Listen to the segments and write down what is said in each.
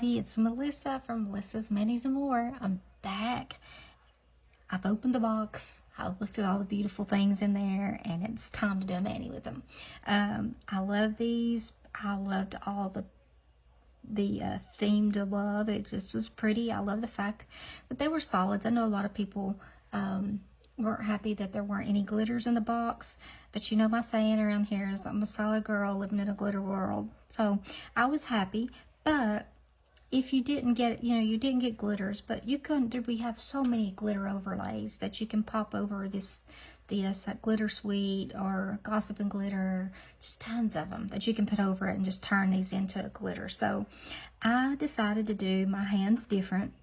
everybody, it's Melissa from Melissa's Manis and More. I'm back. I've opened the box. I've looked at all the beautiful things in there, and it's time to do a mani with them. I love these. I loved all the theme to love. It just was pretty. I love the fact that they were solids. I know a lot of people weren't happy that there weren't any glitters in the box, but you know my saying around here is I'm a solid girl living in a glitter world. So I was happy. But if you didn't get, you didn't get glitters, but you couldn't, we have so many glitter overlays that you can pop over this glitter sweet or gossip and glitter, just tons of them that you can put over it and just turn these into a glitter. So I decided to do my hands different,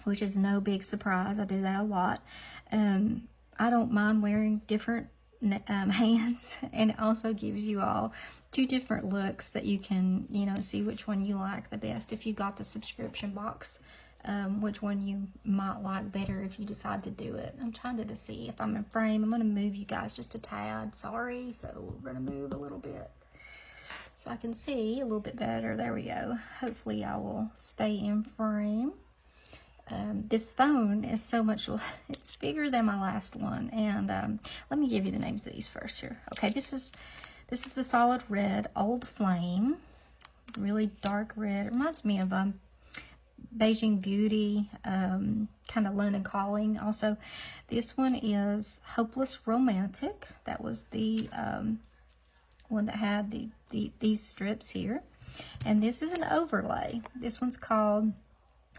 which is no big surprise. I do that a lot. I don't mind wearing different hands, and it also gives you all two different looks that you can, see which one you like the best. If you got the subscription box, which one you might like better if you decide to do it. I'm trying to see if I'm in frame. I'm going to move you guys just a tad. Sorry. So we're going to move a little bit so I can see a little bit better. There we go. Hopefully I will stay in frame. This phone is so much, it's bigger than my last one. And let me give you the names of these first here. Okay, this is the solid red Old Flame, really dark red. It reminds me of Beijing Beauty, kind of London Calling. Also, this one is Hopeless Romantic. That was the one that had these strips here. And this is an overlay. This one's called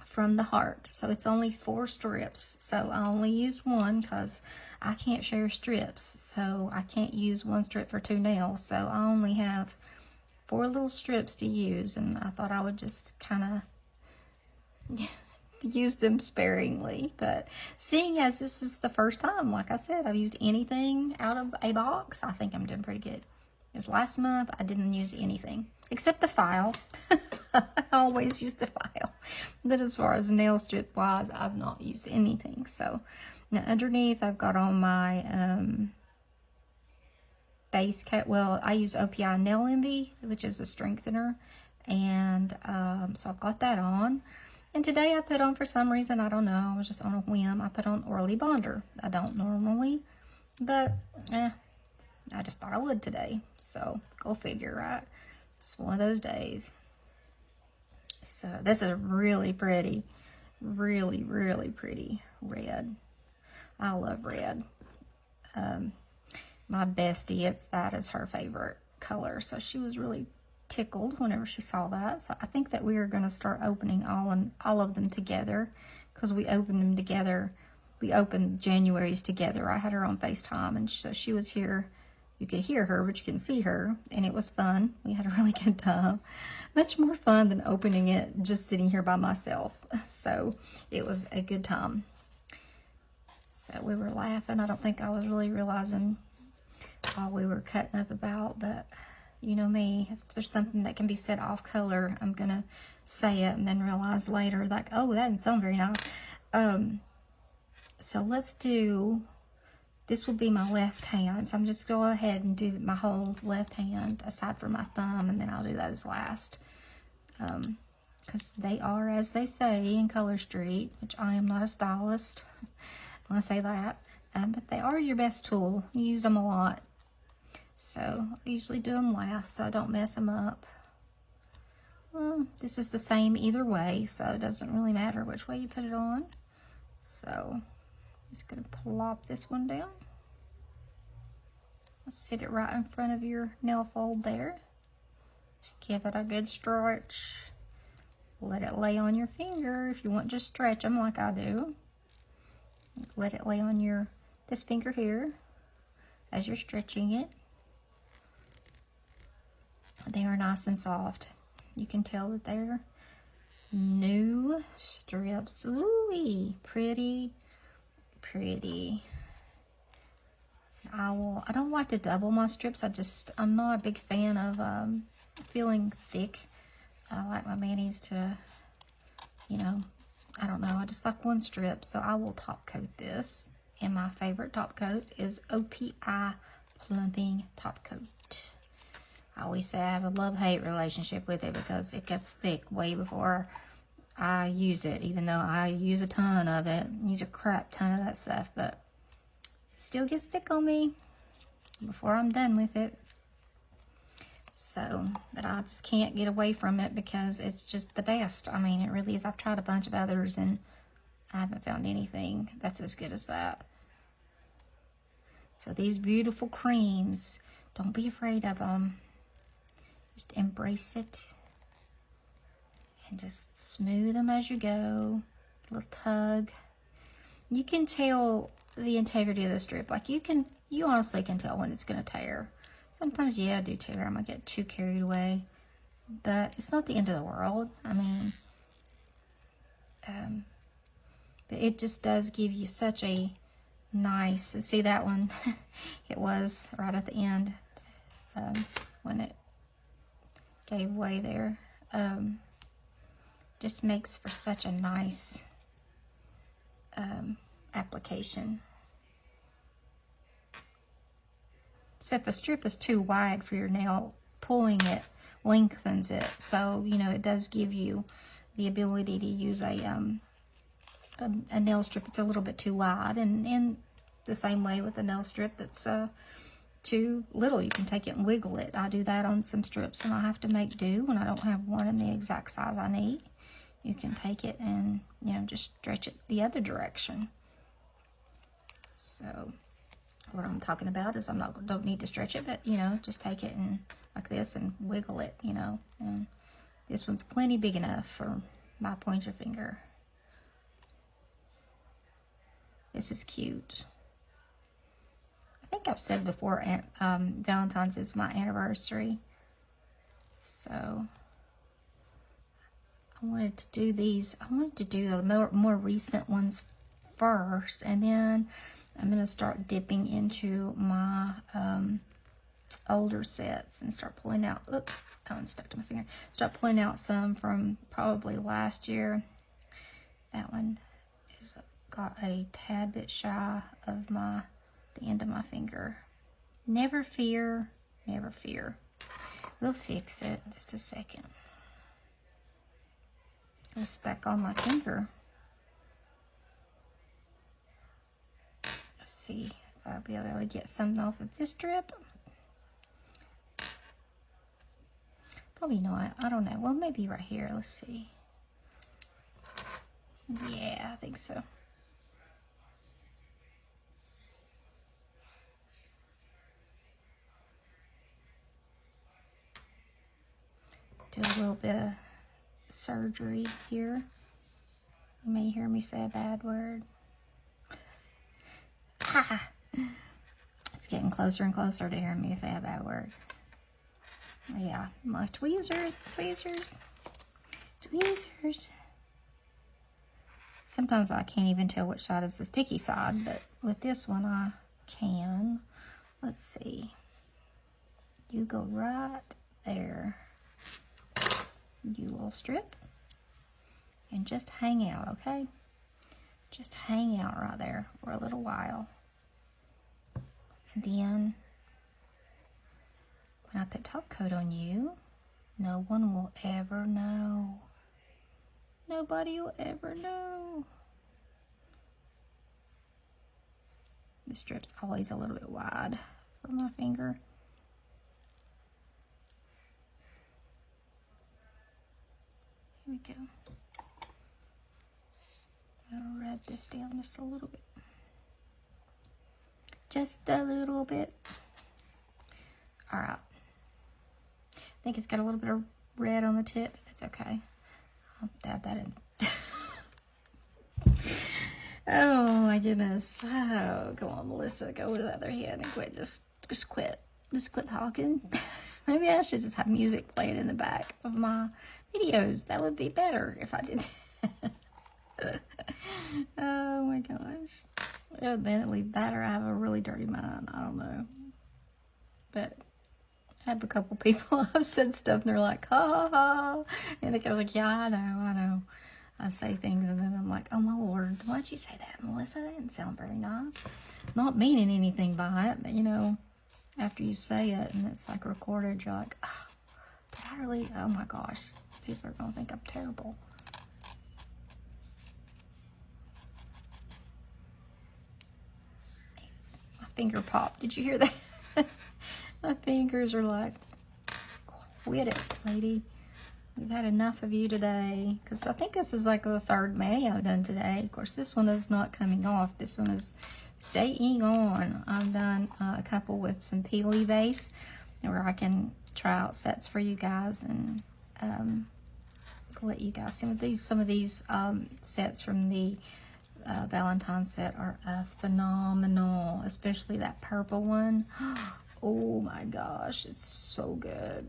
From the Heart. So it's only 4 strips. So I only used one because I can't share strips. So I can't use one strip for 2 nails. So I only have 4 little strips to use. And I thought I would just kind of use them sparingly. But seeing as this is the first time, like I said, I've used anything out of a box, I think I'm doing pretty good. Because last month I didn't use anything except the file. I always used a file. But as far as nail strip wise, I've not used anything. So now underneath I've got on my base coat. Well, I use OPI Nail Envy, which is a strengthener. And so I've got that on. And today I put on, for some reason, I don't know, I was just on a whim, I put on Oily Bonder. I don't normally, but I just thought I would today. So go figure, right? It's one of those days. So this is really pretty, really, really pretty red. I love red. My bestie, that is her favorite color. So she was really tickled whenever she saw that. So I think that we are going to start opening all of them together, because we opened them together. We opened January's together. I had her on FaceTime, and so she was here. You could hear her, but you couldn't see her, and it was fun. We had a really good time. Much more fun than opening it just sitting here by myself. So it was a good time. So we were laughing. I don't think I was really realizing all we were cutting up about, but you know me, if there's something that can be said off color, I'm gonna say it and then realize later, like, oh, that didn't sound very nice. So let's do, this will be my left hand. So I'm just go ahead and do my whole left hand aside from my thumb, and then I'll do those last. Because they are, as they say in Color Street, which I am not a stylist, when I say that, but they are your best tool. You use them a lot. So I usually do them last so I don't mess them up. This is the same either way, so it doesn't really matter which way you put it on. So I'm just going to plop this one down. Let's sit it right in front of your nail fold there. Just give it a good stretch. Let it lay on your finger if you want, just stretch them like I do. Let it lay on this finger here as you're stretching it. They are nice and soft. You can tell that they're new strips. Ooh, pretty, pretty. I don't like to double my strips. I'm not a big fan of feeling thick. I like my manis to, I don't know. I just like one strip. So I will top coat this. And my favorite top coat is OPI Plumping Top Coat. I always say I have a love-hate relationship with it because it gets thick way before I use it, even though I use a ton of it. Use a crap ton of that stuff, but it still gets stick on me before I'm done with it. So, but I just can't get away from it because it's just the best. I mean, it really is. I've tried a bunch of others and I haven't found anything that's as good as that. So these beautiful creams, don't be afraid of them. Just embrace it. And just smooth them as you go. A little tug. You can tell the integrity of the strip. Like you honestly can tell when it's going to tear. Sometimes, yeah, I do tear. I might get too carried away. But it's not the end of the world. I mean, but it just does give you such a nice, see that one? It was right at the end when it gave way there. Just makes for such a nice application. So if a strip is too wide for your nail, pulling it lengthens it. So, you know, it does give you the ability to use a nail strip that's a little bit too wide. And in the same way with a nail strip that's too little, you can take it and wiggle it. I do that on some strips when I have to make do, when I don't have one in the exact size I need. You can take it and, you know, just stretch it the other direction. So what I'm talking about is don't need to stretch it, but, you know, just take it and like this and wiggle it, you know. And this one's plenty big enough for my pointer finger. This is cute. I think I've said before, Valentine's is my anniversary. So I wanted to do these. I wanted to do the more recent ones first, and then I'm going to start dipping into my older sets and start pulling out. Oops, that one stuck to my finger. Start pulling out some from probably last year. That one is got a tad bit shy of the end of my finger. Never fear, never fear. We'll fix it. Just a second. It's stuck on my finger. Let's see if I'll be able to get something off of this strip. Probably not. I don't know. Well, maybe right here. Let's see. Yeah, I think so. Do a little bit of surgery here. You may hear me say a bad word. Ah! It's getting closer and closer to hearing me say a bad word. Yeah, my tweezers. Sometimes I can't even tell which side is the sticky side, but with this one I can. Let's see. You go right there. You little strip. And just hang out, okay? Just hang out right there for a little while. And then, when I put top coat on you, no one will ever know. Nobody will ever know. The strip's always a little bit wide for my finger. Here we go. I'll rub this down just a little bit. Just a little bit. All right. I think it's got a little bit of red on the tip. It's okay. I'll dab that in. Oh my goodness. Oh, come on, Melissa. Go to the other hand and quit. Just quit. Just quit talking. Maybe I should just have music playing in the back of my videos. That would be better if I did. Oh my gosh. Evidently that, or I have a really dirty mind. I don't know. But I have a couple people I've said stuff and they're like, ha ha ha. And they're like, yeah, I know. I say things and then I'm like, oh my Lord, why'd you say that, Melissa? That didn't sound very nice. Not meaning anything by it, but you know, after you say it and it's like recorded, you're like, oh, did I really? Oh my gosh. People are going to think I'm terrible. finger popped. Did you hear that? My fingers are like, quit it, lady. We've had enough of you today. Because I think this is like the third mayo done today. Of course, this one is not coming off. This one is staying on. I've done a couple with some Peely base where I can try out sets for you guys and let you guys see. Some of these sets from the Valentine set are phenomenal, especially that purple one. Oh my gosh, it's so good.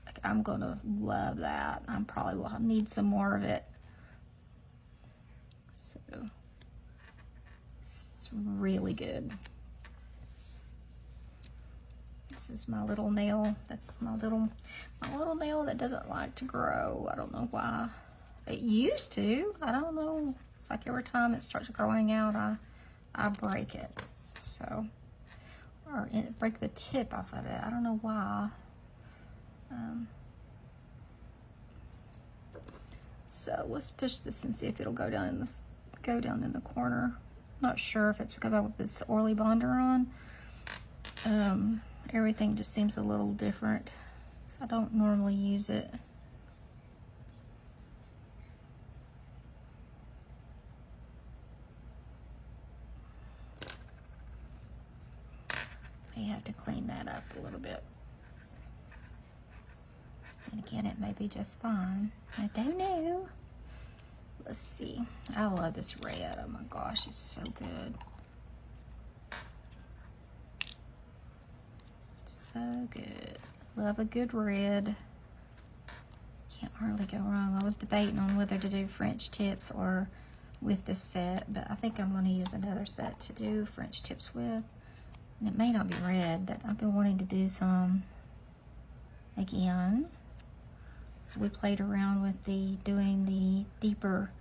Like, I'm gonna love that. I probably will need some more of it. So it's really good. This is my little nail. That's my little nail that doesn't like to grow. I don't know why. It used to. I don't know. It's like every time it starts growing out, I break it. So, or break the tip off of it. I don't know why. So let's push this and see if it'll go down in the corner. I'm not sure if it's because I have this oily bonder on. Everything just seems a little different, so I don't normally use it. May have to clean that up a little bit. And again, it may be just fine. I don't know. Let's see. I love this red. Oh my gosh, it's so good. So good. Love a good red. Can't hardly go wrong. I was debating on whether to do French tips or with this set, but I think I'm going to use another set to do French tips with. And it may not be red, but I've been wanting to do some again. So we played around with doing the deeper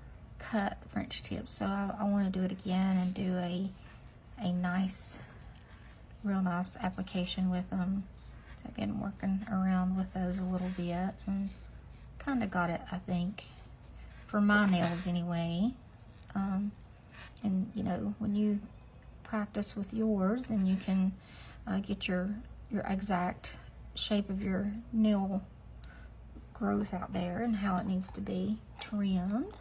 cut French tips. So I want to do it again and do a nice, real nice application with them. So I've been working around with those a little bit and kind of got it, I think, for my nails anyway. And you know, when you practice with yours, then you can get your exact shape of your nail growth out there and how it needs to be trimmed.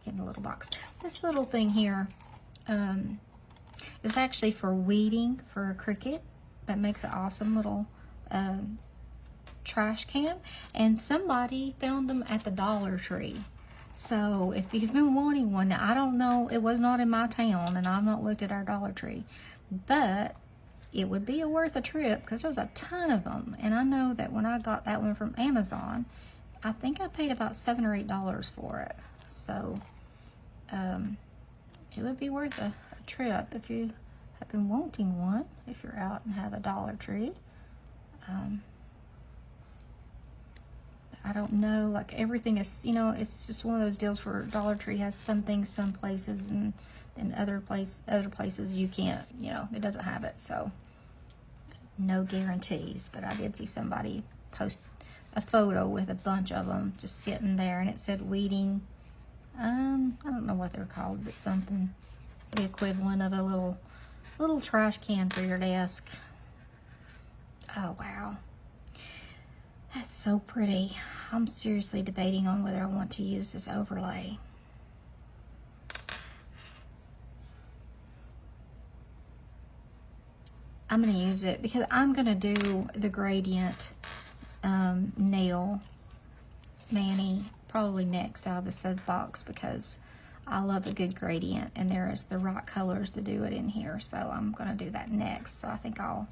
Getting a little box. This little thing here is actually for weeding for a cricket. That makes an awesome little trash can, and somebody found them at the Dollar Tree. So if you've been wanting one, now I don't know, it was not in my town and I've not looked at our Dollar Tree, but it would be worth a trip because there's a ton of them. And I know that when I got that one from Amazon, I think I paid about $7 or $8 for it. So it would be worth a trip if you have been wanting one, if you're out and have a Dollar Tree. I don't know, like everything is, you know, it's just one of those deals where Dollar Tree has some things some places, and other places you can't, you know, it doesn't have it. So no guarantees, but I did see somebody post a photo with a bunch of them just sitting there, and it said weeding. I don't know what they're called, but something the equivalent of a little trash can for your desk. Oh wow, that's so pretty. I'm seriously debating on whether I want to use this overlay. I'm going to use it because I'm going to do the gradient nail mani probably next out of the set box, because I love a good gradient and there is the right colors to do it in here. So I'm going to do that next. So I think I'll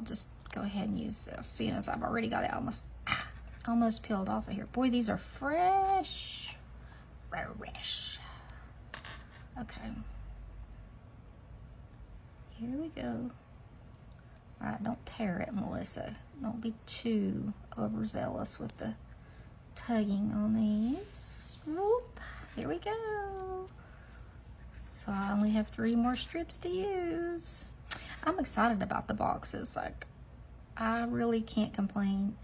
just go ahead and use this, seeing as I've already got it almost peeled off of here. Boy, these are fresh. Fresh. Okay. Here we go. All right, don't tear it, Melissa. Don't be too overzealous with the tugging on these. Whoop. Here we go. So I only have 3 more strips to use. I'm excited about the boxes. Like, I really can't complain.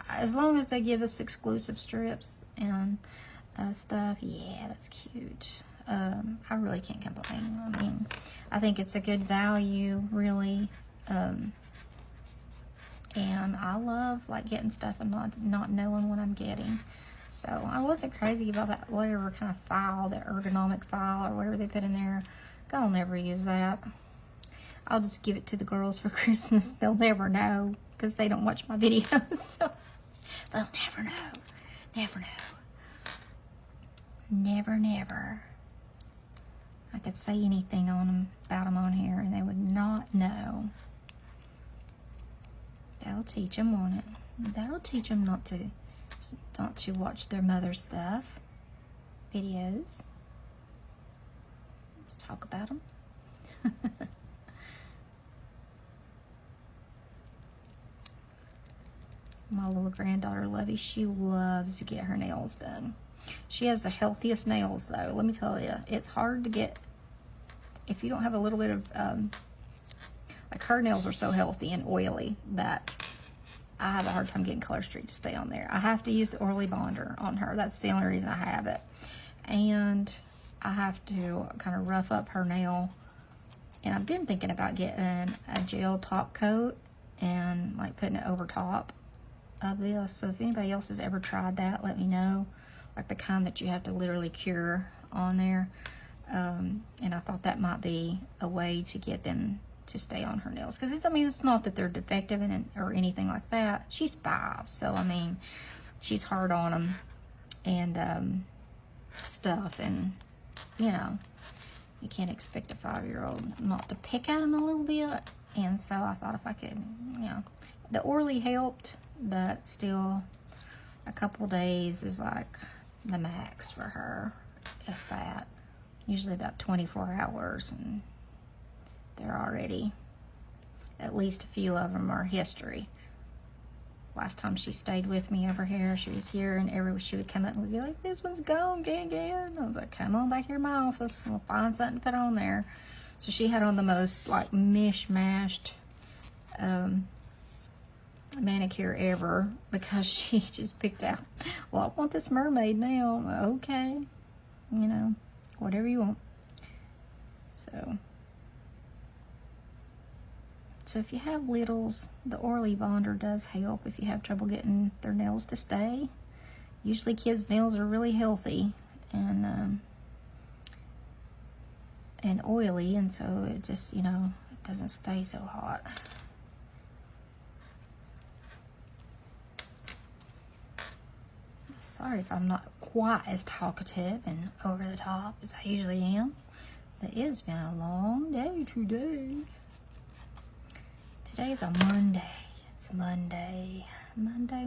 As long as they give us exclusive strips and stuff, yeah, that's cute. I really can't complain. I mean, I think it's a good value, really. And I love like getting stuff and not knowing what I'm getting. So I wasn't crazy about that whatever kind of file, the ergonomic file or whatever they put in there. I'll never use that. I'll just give it to the girls for Christmas. They'll never know because they don't watch my videos. So they'll never know. Never know. Never, never. I could say anything on them, about them on here, and they would not know. That'll teach them, won't it? That'll teach them not to watch their mother's stuff, videos. Let's talk about them. My little granddaughter, Lovey, she loves to get her nails done. She has the healthiest nails, though. Let me tell you, it's hard to get, if you don't have a little bit of, like her nails are so healthy and oily that I have a hard time getting Color Street to stay on there. I have to use the oily bonder on her. That's the only reason I have it. And I have to kind of rough up her nail. And I've been thinking about getting a gel top coat and like putting it over top of this. So if anybody else has ever tried that, let me know. Like the kind that you have to literally cure on there. And I thought that might be a way to get them to stay on her nails. Because I mean, it's not that they're defective or anything like that. She's 5, so I mean, she's hard on them and stuff. And you know, you can't expect a 5-year-old not to pick at them a little bit. And so I thought if I could, you know, the Orly helped, but still a couple days is like the max for her, if that. Usually about 24 hours, and they're already, at least a few of them are history. Last time she stayed with me over here, she was here, and she would come up and be like, "This one's gone, again." I was like, "Come on back here in my office, and we'll find something to put on there." So she had on the most like mishmashed manicure ever, because she just picked out, "Well, I want this mermaid now." Okay, you know, whatever you want. So if you have littles, the Orly bonder does help if you have trouble getting their nails to stay. Usually kids' nails are really healthy and oily, and so it just, you know, it doesn't stay so hot. Sorry if I'm not quite as talkative and over the top as I usually am, but it's been a long day today. Today's a Monday. It's Monday. Monday.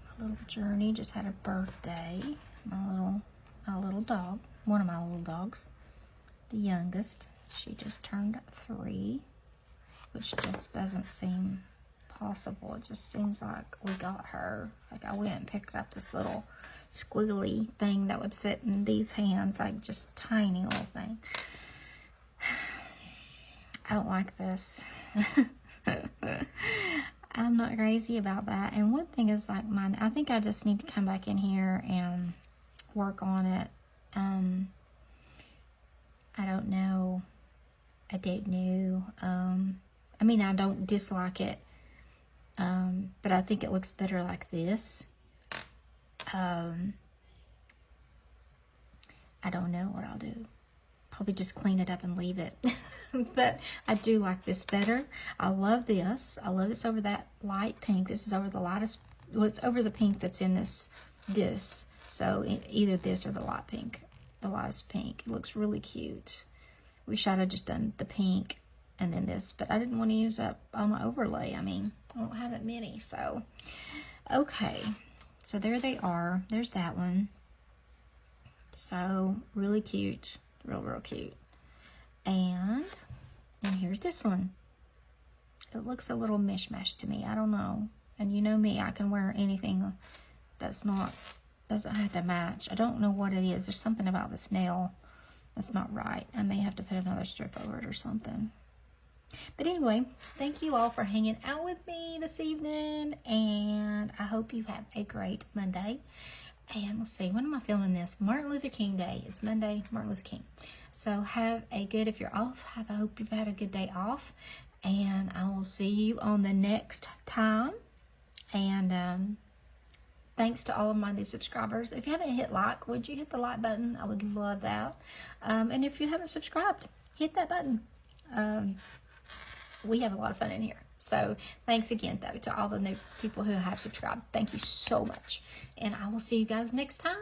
My little Journey just had a birthday. My little dog, one of my little dogs, the youngest, she just turned 3, which just doesn't seem possible. It just seems like we got her. Like I went and picked up this little squiggly thing that would fit in these hands, like just tiny little thing. I don't like this. I'm not crazy about that. And one thing is like I think I just need to come back in here and work on it. I don't know. I don't know. I mean, I don't dislike it. But I think it looks better like this. I don't know what I'll do. Probably just clean it up and leave it. But I do like this better. I love this. I love this over that light pink. This is over the lightest, well, it's over the pink that's in this. So either this or the light pink, the lightest pink. It looks really cute. Wish I'd have just done the pink and then this, but I didn't want to use up all my overlay. I mean, I don't have that many, so. Okay, so there they are. There's that one. So, really cute. Real cute. And here's this one. It looks a little mishmash to me. I don't know. And you know me, I can wear anything doesn't have to match. I don't know what it is. There's something about this nail that's not right. I may have to put another strip over it or something. But anyway, thank you all for hanging out with me this evening, and I hope you have a great Monday. And let's see, when am I filming this? Martin Luther King Day. It's Monday, Martin Luther King. So have a good, if you're off, I hope you've had a good day off. And I will see you on the next time. And thanks to all of my new subscribers. If you haven't hit like, would you hit the like button? I would love that. And if you haven't subscribed, hit that button. We have a lot of fun in here. So thanks again, though, to all the new people who have subscribed. Thank you so much. And I will see you guys next time.